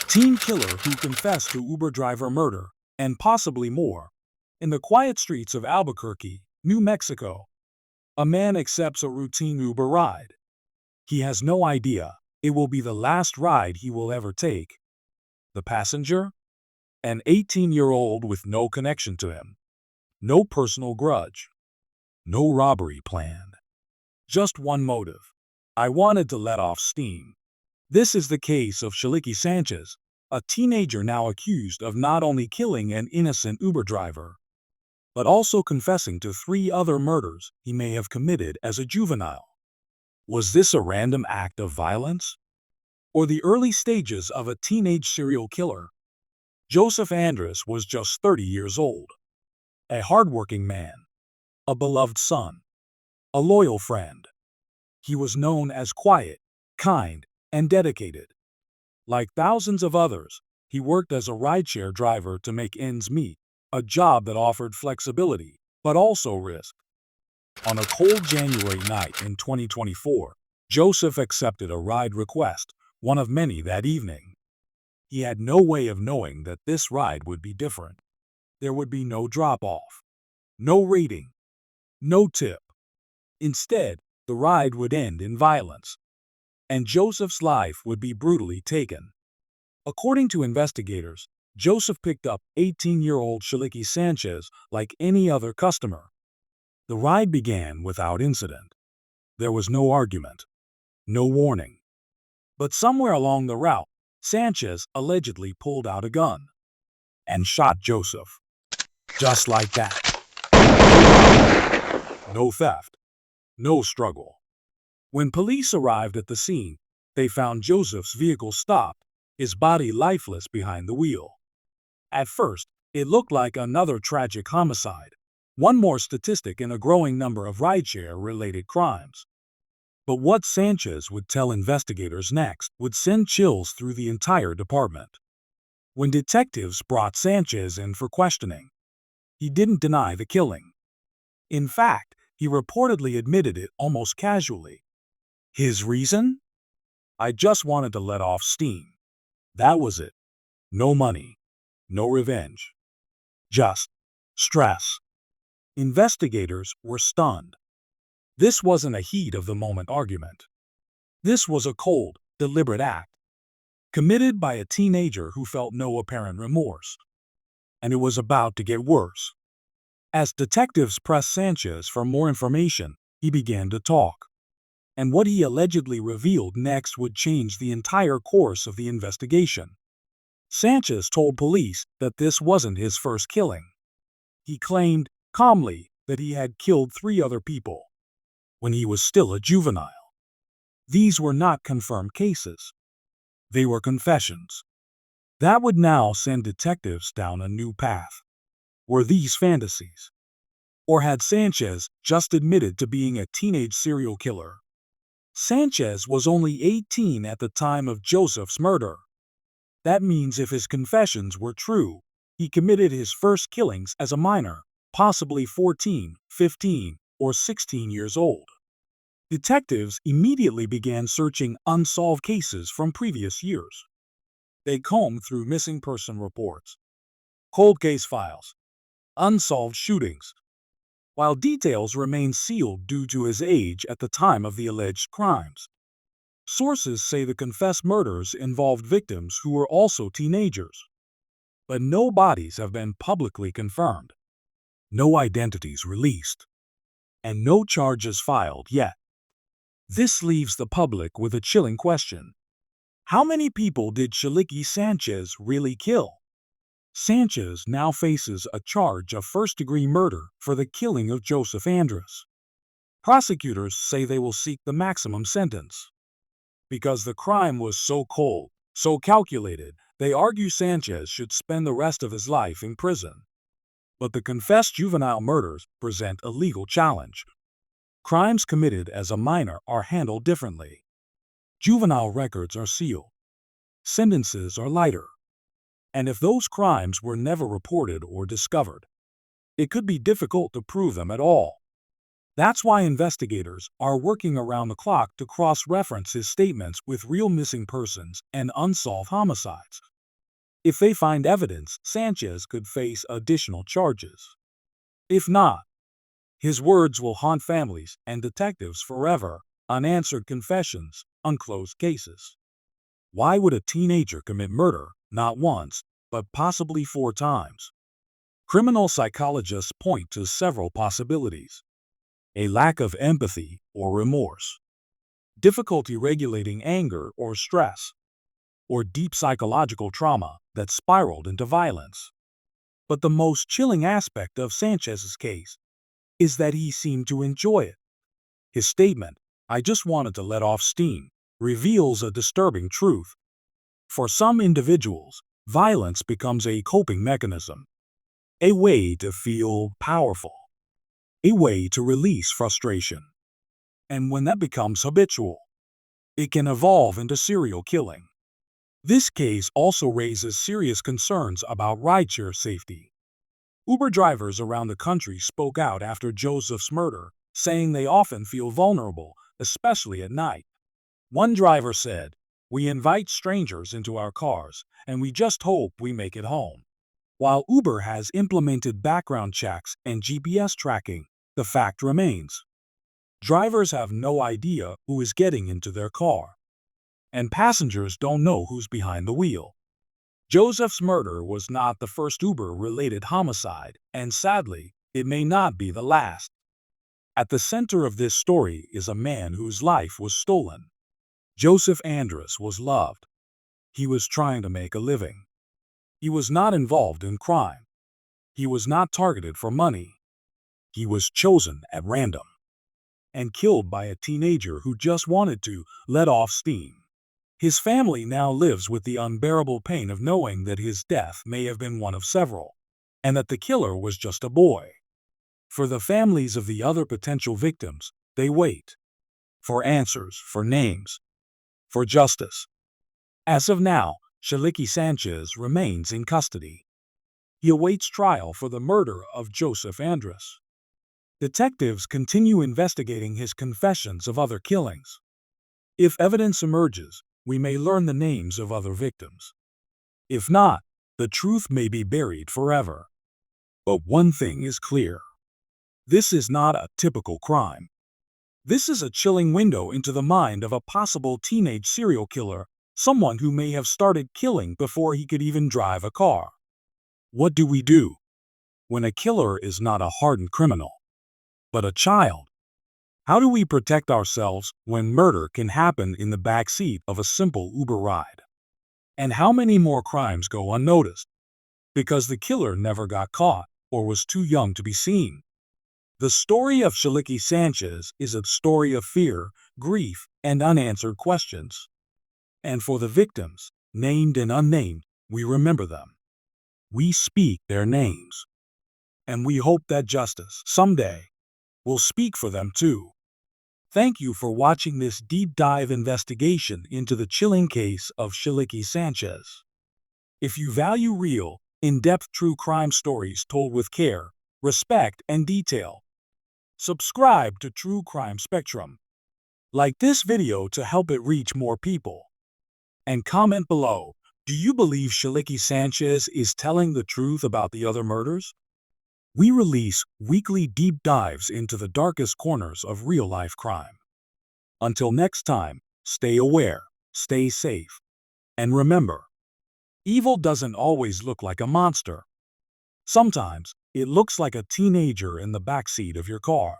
Teen killer who confessed to Uber driver murder, and possibly more. In the quiet streets of Albuquerque, New Mexico, a man accepts a routine Uber ride. He has no idea it will be the last ride he will ever take. The passenger? An 18-year-old with no connection to him. No personal grudge. No robbery planned. Just one motive. I wanted to let off steam. This is the case of Shaliky Sanchez, a teenager now accused of not only killing an innocent Uber driver, but also confessing to 3 other murders he may have committed as a juvenile. Was this a random act of violence? Or the early stages of a teenage serial killer? Joseph Andres was just 30 years old. A hardworking man. A beloved son. A loyal friend. He was known as quiet, kind, and dedicated. Like thousands of others, he worked as a rideshare driver to make ends meet, a job that offered flexibility, but also risk. On a cold January night in 2024, Joseph accepted a ride request, one of many that evening. He had no way of knowing that this ride would be different. There would be no drop-off, no rating, no tip. Instead, the ride would end in violence, and Joseph's life would be brutally taken. According to investigators, Joseph picked up 18-year-old Shaliky Sanchez like any other customer. The ride began without incident. There was no argument, no warning. But somewhere along the route, Sanchez allegedly pulled out a gun and shot Joseph. Just like that. No theft. No struggle. When police arrived at the scene, they found Joseph's vehicle stopped, his body lifeless behind the wheel. At first, it looked like another tragic homicide, one more statistic in a growing number of rideshare-related crimes. But what Sanchez would tell investigators next would send chills through the entire department. When detectives brought Sanchez in for questioning, he didn't deny the killing. In fact, he reportedly admitted it almost casually. His reason? I just wanted to let off steam. That was it. No money. No revenge. Just stress. Investigators were stunned. This wasn't a heat-of-the-moment argument. This was a cold, deliberate act, committed by a teenager who felt no apparent remorse. And it was about to get worse. As detectives pressed Sanchez for more information, he began to talk. And what he allegedly revealed next would change the entire course of the investigation. Sanchez told police that this wasn't his first killing. He claimed, calmly, that he had killed 3 other people when he was still a juvenile. These were not confirmed cases. They were confessions. That would now send detectives down a new path. Were these fantasies? Or had Sanchez just admitted to being a teenage serial killer? Sanchez was only 18 at the time of Joseph's murder. That means if his confessions were true, he committed his first killings as a minor, possibly 14, 15, or 16 years old. Detectives immediately began searching unsolved cases from previous years. They combed through missing person reports, cold case files, unsolved shootings, while details remained sealed due to his age at the time of the alleged crimes. Sources say the confessed murders involved victims who were also teenagers. But no bodies have been publicly confirmed, no identities released, and no charges filed yet. This leaves the public with a chilling question. How many people did Shaliky Sanchez really kill? Sanchez now faces a charge of first-degree murder for the killing of Joseph Andres. Prosecutors say they will seek the maximum sentence. Because the crime was so cold, so calculated, they argue Sanchez should spend the rest of his life in prison. But the confessed juvenile murders present a legal challenge. Crimes committed as a minor are handled differently. Juvenile records are sealed. Sentences are lighter. And if those crimes were never reported or discovered, it could be difficult to prove them at all. That's why investigators are working around the clock to cross-reference his statements with real missing persons and unsolved homicides. If they find evidence, Sanchez could face additional charges. If not, his words will haunt families and detectives forever. Unanswered confessions, unclosed cases. Why would a teenager commit murder, not once, but possibly 4 times? Criminal psychologists point to several possibilities. A lack of empathy or remorse, difficulty regulating anger or stress, or deep psychological trauma that spiraled into violence. But the most chilling aspect of Sanchez's case is that he seemed to enjoy it. His statement, "I just wanted to let off steam," reveals a disturbing truth. For some individuals, violence becomes a coping mechanism, a way to feel powerful, a way to release frustration. And when that becomes habitual, it can evolve into serial killing. This case also raises serious concerns about rideshare safety. Uber drivers around the country spoke out after Joseph's murder, saying they often feel vulnerable, especially at night. One driver said, "We invite strangers into our cars, and we just hope we make it home." While Uber has implemented background checks and GPS tracking, the fact remains. Drivers have no idea who is getting into their car, and passengers don't know who's behind the wheel. Joseph's murder was not the first Uber-related homicide, and sadly, it may not be the last. At the center of this story is a man whose life was stolen. Joseph Andrus was loved. He was trying to make a living. He was not involved in crime. He was not targeted for money. He was chosen at random and killed by a teenager who just wanted to let off steam. His family now lives with the unbearable pain of knowing that his death may have been one of several, and that the killer was just a boy. For the families of the other potential victims, they wait for answers, for names, for justice. As of now, Shiliky Sanchez remains in custody. He awaits trial for the murder of Joseph Andrus. Detectives continue investigating his confessions of other killings. If evidence emerges, we may learn the names of other victims. If not, the truth may be buried forever. But one thing is clear. This is not a typical crime. This is a chilling window into the mind of a possible teenage serial killer, someone who may have started killing before he could even drive a car. What do we do when a killer is not a hardened criminal, but a child? How do we protect ourselves when murder can happen in the backseat of a simple Uber ride? And how many more crimes go unnoticed because the killer never got caught or was too young to be seen? The story of Shiliky Sanchez is a story of fear, grief, and unanswered questions. And for the victims, named and unnamed, we remember them. We speak their names. And we hope that justice, someday, will speak for them too. Thank you for watching this deep dive investigation into the chilling case of Shiliky Sanchez. If you value real, in-depth true crime stories told with care, respect, and detail, subscribe to True Crime Spectrum. Like this video to help it reach more people. And comment below, do you believe Shiliky Sanchez is telling the truth about the other murders? We release weekly deep dives into the darkest corners of real-life crime. Until next time, stay aware, stay safe, and remember, evil doesn't always look like a monster. Sometimes, it looks like a teenager in the backseat of your car.